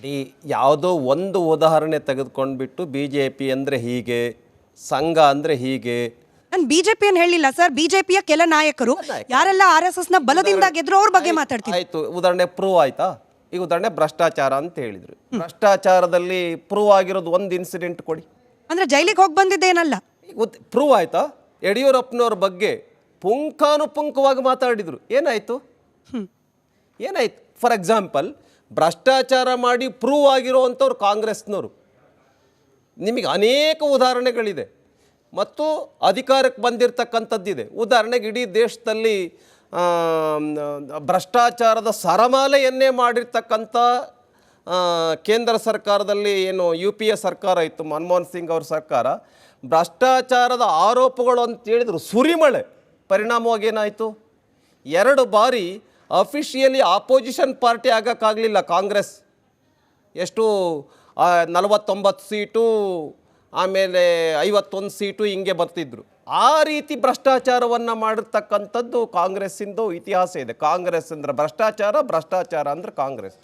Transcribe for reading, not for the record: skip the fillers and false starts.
ನೋಡಿ, ಯಾವುದೋ ಒಂದು ಉದಾಹರಣೆ ತೆಗೆದುಕೊಂಡ್ಬಿಟ್ಟು ಬಿ ಜೆ ಪಿ ಅಂದರೆ ಹೀಗೆ, ಸಂಘ ಅಂದರೆ ಹೀಗೆ. ನಾನು ಬಿಜೆಪಿಯನ್ನು ಹೇಳಿಲ್ಲ ಸರ್. ಬಿಜೆಪಿಯ ಕೆಲ ನಾಯಕರು ಯಾರೆಲ್ಲ RSS ನ ಬಲದಿಂದ ಗೆದ್ರು ಅವ್ರ ಬಗ್ಗೆ ಮಾತಾಡ್ತೀನಿ. ಆಯಿತು, ಉದಾಹರಣೆ ಪ್ರೂವ್ ಆಯ್ತಾ? ಈಗ ಉದಾಹರಣೆ ಭ್ರಷ್ಟಾಚಾರ ಅಂತ ಹೇಳಿದ್ರು. ಭ್ರಷ್ಟಾಚಾರದಲ್ಲಿ ಪ್ರೂವ್ ಆಗಿರೋದು ಒಂದು ಇನ್ಸಿಡೆಂಟ್ ಕೊಡಿ. ಅಂದ್ರೆ ಜೈಲಿಗೆ ಹೋಗಿ ಬಂದಿದ್ದೇನಲ್ಲ. ಪ್ರೂವ್ ಆಯ್ತಾ? ಯಡಿಯೂರಪ್ಪನವ್ರ ಬಗ್ಗೆ ಪುಂಖಾನುಪುಂಖವಾಗಿ ಮಾತಾಡಿದರು. ಏನಾಯಿತು? ಏನಾಯ್ತು? ಫಾರ್ ಎಕ್ಸಾಂಪಲ್, ಭ್ರಷ್ಟಾಚಾರ ಮಾಡಿ ಪ್ರೂವ್ ಆಗಿರೋವಂಥವ್ರು ಕಾಂಗ್ರೆಸ್ನವರು. ನಿಮಗೆ ಅನೇಕ ಉದಾಹರಣೆಗಳಿದೆ ಮತ್ತು ಅಧಿಕಾರಕ್ಕೆ ಬಂದಿರತಕ್ಕಂಥದ್ದಿದೆ. ಉದಾಹರಣೆಗೆ ಇಡೀ ದೇಶದಲ್ಲಿ ಭ್ರಷ್ಟಾಚಾರದ ಸರಮಾಲೆಯನ್ನೇ ಮಾಡಿರ್ತಕ್ಕಂಥ ಕೇಂದ್ರ ಸರ್ಕಾರದಲ್ಲಿ ಏನು UPA ಸರ್ಕಾರ ಇತ್ತು, ಮನಮೋಹನ್ ಸಿಂಗ್ ಅವ್ರ ಸರ್ಕಾರ, ಭ್ರಷ್ಟಾಚಾರದ ಆರೋಪಗಳು ಅಂತ ಹೇಳಿದರು ಸುರಿಮಳೆ. ಪರಿಣಾಮವಾಗಿ ಏನಾಯಿತು? 2 ಬಾರಿ ಅಫಿಷಿಯಲಿ ಆಪೋಸಿಷನ್ ಪಾರ್ಟಿ ಆಗೋಕ್ಕಾಗಲಿಲ್ಲ ಕಾಂಗ್ರೆಸ್. ಎಷ್ಟು 49 ಸೀಟು, ಆಮೇಲೆ 51 ಸೀಟು ಹಿಂಗೆ ಬರ್ತಿದ್ರು. ಆ ರೀತಿ ಭ್ರಷ್ಟಾಚಾರವನ್ನು ಮಾಡಿರ್ತಕ್ಕಂಥದ್ದು ಕಾಂಗ್ರೆಸ್ಸಿಂದು ಇತಿಹಾಸ ಇದೆ. ಕಾಂಗ್ರೆಸ್ ಅಂದರೆ ಭ್ರಷ್ಟಾಚಾರ, ಭ್ರಷ್ಟಾಚಾರ ಅಂದರೆ ಕಾಂಗ್ರೆಸ್.